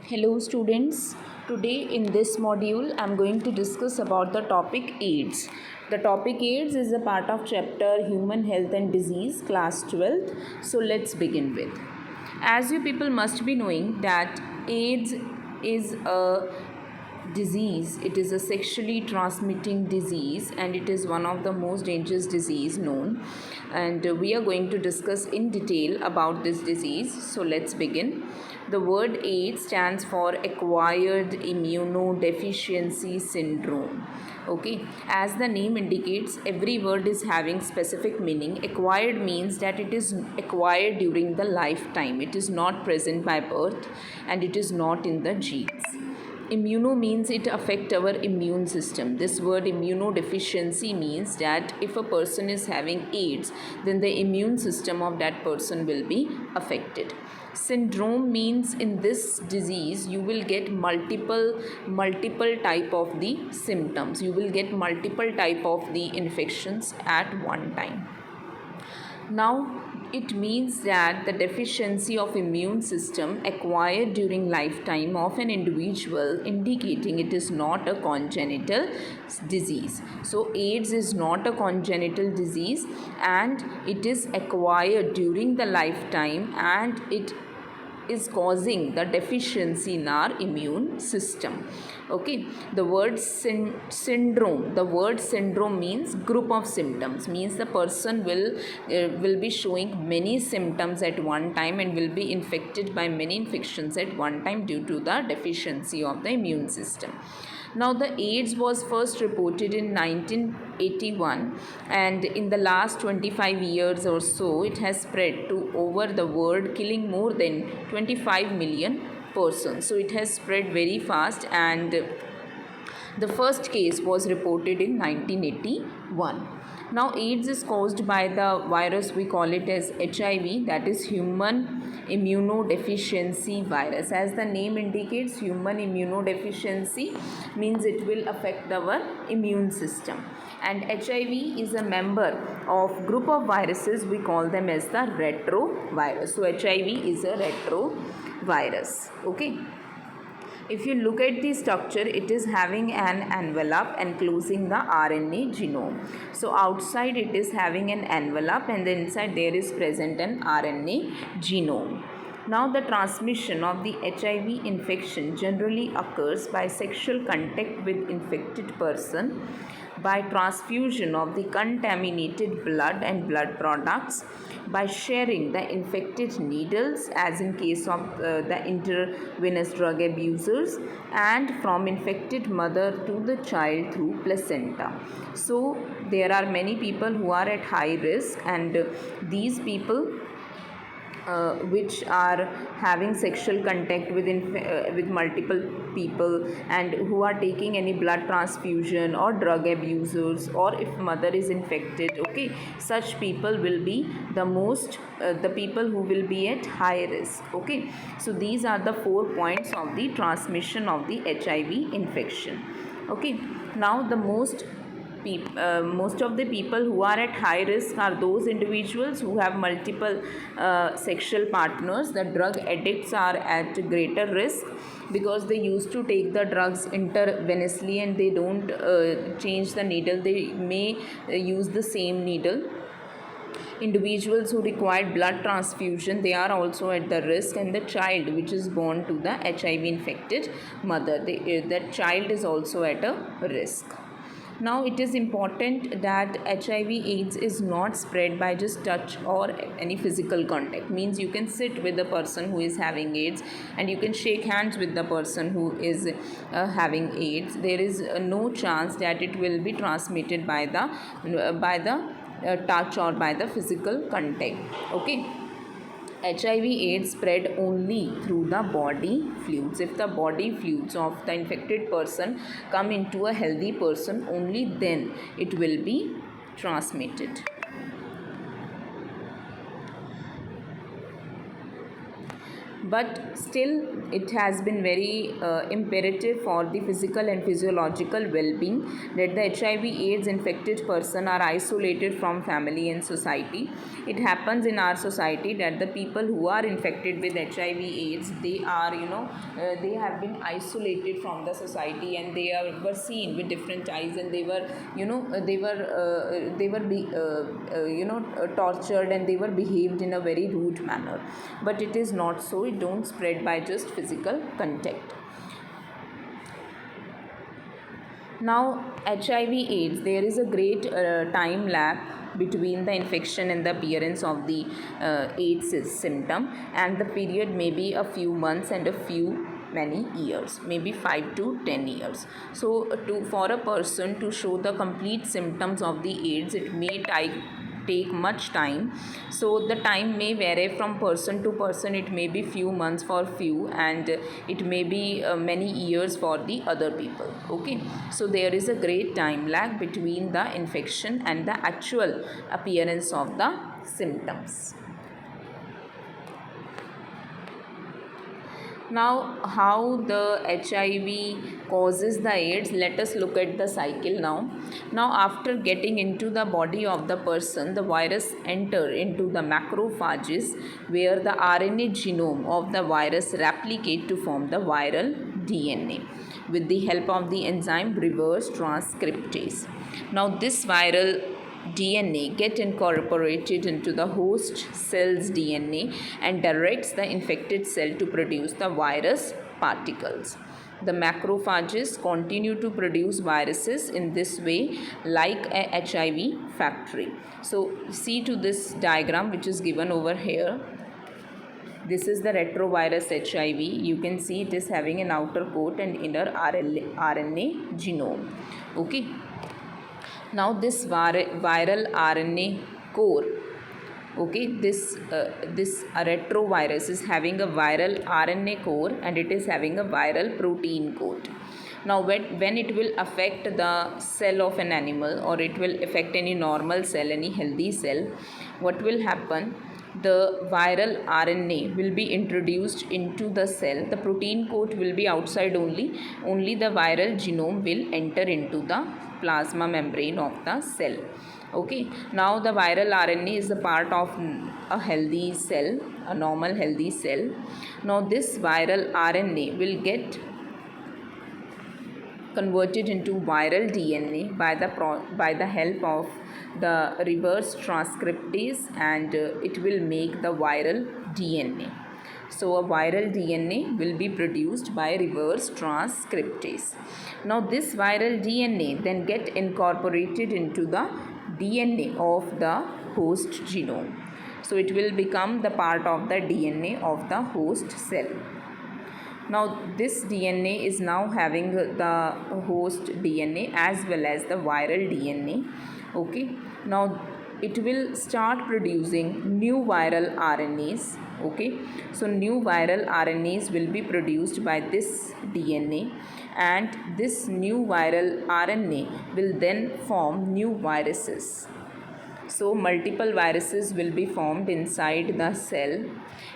Hello students, today in this module I am going to discuss about the topic AIDS. The topic AIDS is a part of chapter Human Health and Disease, class 12th. So let's begin with. As you people must be knowing that AIDS is a disease. It is a sexually transmitting disease and it is one of the most dangerous disease known, and we are going to discuss in detail about this disease. So let's begin. The word AIDS stands for acquired immunodeficiency syndrome. Okay, as the name indicates, every word is having specific meaning. Acquired means that it is acquired during the lifetime, it is not present by birth, and it is not in the genes. Immuno means it affect our immune system. This word immunodeficiency means that if a person is having AIDS, then the immune system of that person will be affected. Syndrome means in this disease you will get multiple type of the symptoms. You will get multiple type of the infections at one time. Now, it means that the deficiency of immune system acquired during lifetime of an individual, indicating it is not a congenital disease. So AIDS is not a congenital disease and it is acquired during the lifetime, and it is causing the deficiency in our immune system. Okay, the word syndrome, the word syndrome means group of symptoms, means the person will be showing many symptoms at one time and will be infected by many infections at one time due to the deficiency of the immune system. Now, the AIDS was first reported in 1981, and in the last 25 years or so, it has spread to over the world, killing more than 25 million persons. So, it has spread very fast, and the first case was reported in 1981. Now, AIDS is caused by the virus, we call it as HIV, that is human immunodeficiency virus. As the name indicates, human immunodeficiency means it will affect our immune system. And HIV is a member of group of viruses, we call them as the retrovirus. So, HIV is a retrovirus. Okay. If you look at the structure, it is having an envelope enclosing the RNA genome. So outside it is having an envelope, and then inside there is present an RNA genome. Now, the transmission of the HIV infection generally occurs by sexual contact with infected person, by transfusion of the contaminated blood and blood products, by sharing the infected needles, as in case of the intravenous drug abusers, and from infected mother to the child through placenta. So there are many people who are at high risk, and these people which are having sexual contact with multiple people, and who are taking any blood transfusion, or drug abusers, or if mother is infected, okay, such people will be the people who will be at high risk. Okay, so these are the 4 points of the transmission of the HIV infection. Okay, now the most of the people who are at high risk are those individuals who have multiple sexual partners. The drug addicts are at greater risk because they used to take the drugs intravenously and they don't change the needle. They may use the same needle. Individuals who require blood transfusion, they are also at the risk, and the child which is born to the HIV infected mother, that child is also at a risk. Now, it is important that HIV AIDS is not spread by just touch or any physical contact. Means you can sit with the person who is having AIDS and you can shake hands with the person who is having AIDS. There is no chance that it will be transmitted by the touch or by the physical contact. Okay. HIV AIDS spread only through the body fluids. If the body fluids of the infected person come into a healthy person, only then it will be transmitted. but still it has been very imperative for the physical and physiological well-being that the HIV/AIDS infected person are isolated from family and society. It happens in our society that the people who are infected with HIV/AIDS, they are, they have been isolated from the society, and were seen with different eyes, and they were, tortured, and they were behaved in a very rude manner. But it is not so. It don't spread by just physical contact. Now, HIV/AIDS, there is a great time lag between the infection and the appearance of the AIDS symptom, and the period may be a few months and a few many years, maybe 5 to 10 years. So for a person to show the complete symptoms of the AIDS, it may take much time. So the time may vary from person to person. It may be few months for few, and it may be many years for the other people. Okay, so there is a great time lag between the infection and the actual appearance of the symptoms. Now, how the HIV causes the AIDS, let us look at the cycle now. Now, after getting into the body of the person, the virus enter into the macrophages, where the RNA genome of the virus replicate to form the viral DNA with the help of the enzyme reverse transcriptase. Now, this viral DNA get incorporated into the host cell's DNA and directs the infected cell to produce the virus particles. The macrophages continue to produce viruses in this way, like a HIV factory. So see to this diagram which is given over here. This is the retrovirus HIV. You can see it is having an outer coat and inner RNA genome. Okay. Now this viral RNA core, okay, this retrovirus is having a viral RNA core, and it is having a viral protein coat. Now when it will affect the cell of an animal, or it will affect any normal cell, any healthy cell, what will happen? The viral RNA will be introduced into the cell. The protein coat will be outside only. Only the viral genome will enter into the plasma membrane of the cell. Okay. Now the viral RNA is a part of a healthy cell, a normal healthy cell. Now this viral RNA will get converted into viral DNA by the help of the reverse transcriptase, and it will make the viral DNA. So a viral DNA will be produced by reverse transcriptase. Now this viral DNA then get incorporated into the DNA of the host genome. So it will become the part of the DNA of the host cell. Now this DNA is now having the host DNA as well as the viral DNA. Okay. Now it will start producing new viral RNAs. Okay. So new viral RNAs will be produced by this DNA, and this new viral RNA will then form new viruses. So multiple viruses will be formed inside the cell,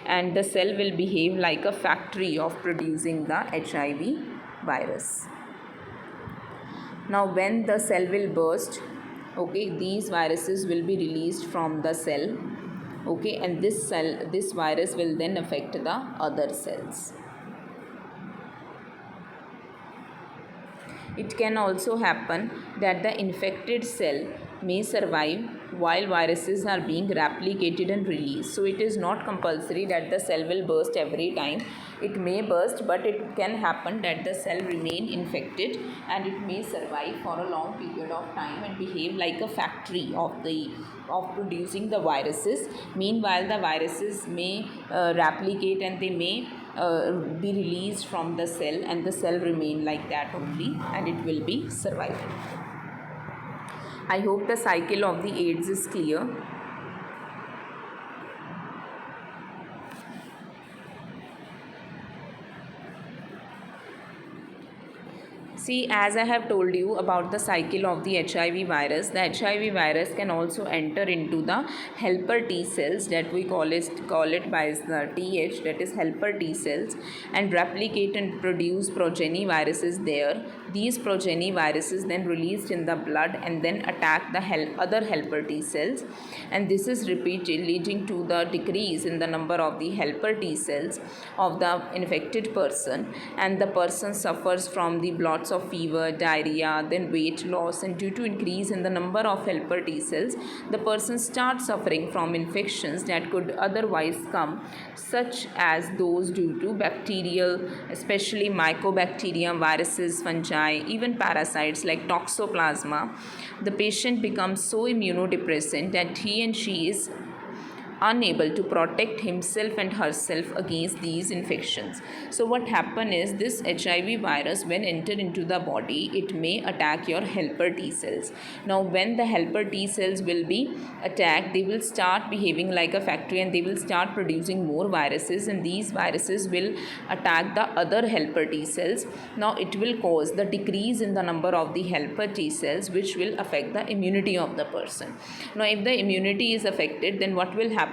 and the cell will behave like a factory of producing the HIV virus. Now when the cell will burst, okay, these viruses will be released from the cell, okay, and this virus will then affect the other cells. It can also happen that the infected cell may survive while viruses are being replicated and released. So it is not compulsory that the cell will burst every time. It may burst, but it can happen that the cell remain infected, and it may survive for a long period of time and behave like a factory of producing the viruses. Meanwhile, the viruses may replicate, and they may be released from the cell, and the cell remain like that only, and it will be surviving. I hope the cycle of the AIDS is clear. See, as I have told you about the cycle of the HIV virus, the HIV virus can also enter into the helper T cells, that we call it by the TH, that is helper T cells, and replicate and produce progeny viruses there. These progeny viruses then released in the blood and then attack the other helper T cells, and this is repeated, leading to the decrease in the number of the helper T cells of the infected person, and the person suffers from the blots of fever, diarrhea, then weight loss, and due to increase in the number of helper T cells, the person starts suffering from infections that could otherwise come, such as those due to bacterial, especially mycobacterium, viruses, fungi, even parasites like toxoplasma. The patient becomes so immunodepressant that he and she is unable to protect himself and herself against these infections. So what happen is, this HIV virus when enter into the body, it may attack your helper T cells. Now when the helper T cells will be attacked, they will start behaving like a factory and they will start producing more viruses, and these viruses will attack the other helper T cells. Now it will cause the decrease in the number of the helper T cells, which will affect the immunity of the person. Now if the immunity is affected, then what will happen?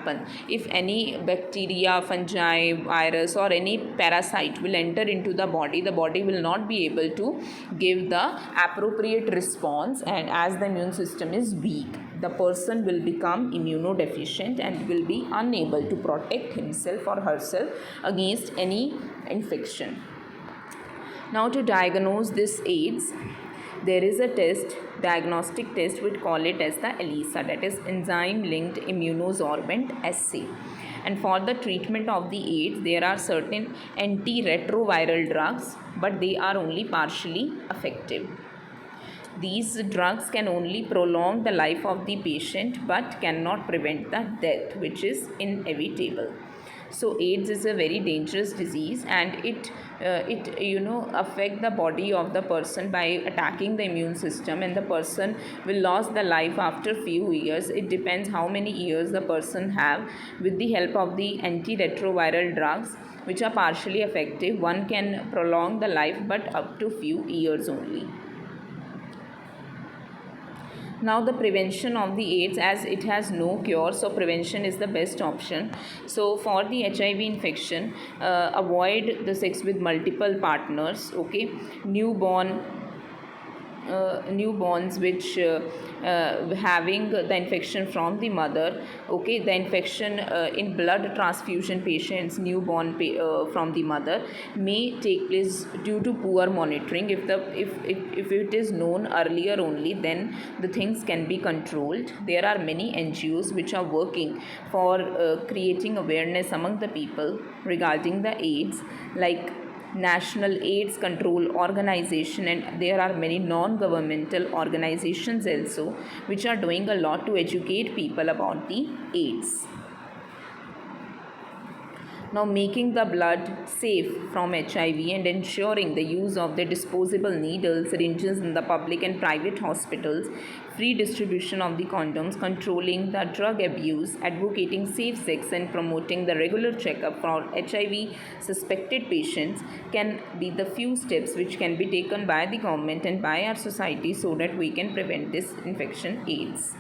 If any bacteria, fungi, virus, or any parasite will enter into the body will not be able to give the appropriate response, and as the immune system is weak, the person will become immunodeficient and will be unable to protect himself or herself against any infection. Now to diagnose this AIDS, there is a diagnostic test, we call it as the ELISA, that is enzyme linked immunosorbent assay. And for the treatment of the AIDS, there are certain antiretroviral drugs, but they are only partially effective. These drugs can only prolong the life of the patient but cannot prevent the death, which is inevitable. So AIDS is a very dangerous disease, and it affect the body of the person by attacking the immune system, and the person will lose the life after few years. It depends how many years the person have. With the help of the antiretroviral drugs, which are partially effective, one can prolong the life, but up to few years only. Now the prevention of the AIDS, as it has no cure, so prevention is the best option. So for the HIV infection, avoid the sex with multiple partners. Okay, newborns which having the infection from the mother. Okay, the infection in blood transfusion patients, newborn from the mother, may take place due to poor monitoring. If it is known earlier only, then the things can be controlled. There are many NGOs which are working for creating awareness among the people regarding the AIDS, like National AIDS Control Organization, and there are many non-governmental organizations also which are doing a lot to educate people about the AIDS. Now, making the blood safe from HIV and ensuring the use of the disposable needles, syringes in the public and private hospitals, free distribution of the condoms, controlling the drug abuse, advocating safe sex, and promoting the regular checkup for HIV suspected patients can be the few steps which can be taken by the government and by our society so that we can prevent this infection, AIDS.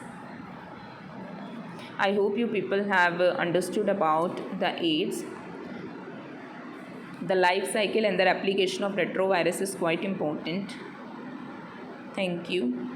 I hope you people have understood about the AIDS. The life cycle and the replication of retrovirus is quite important. Thank you.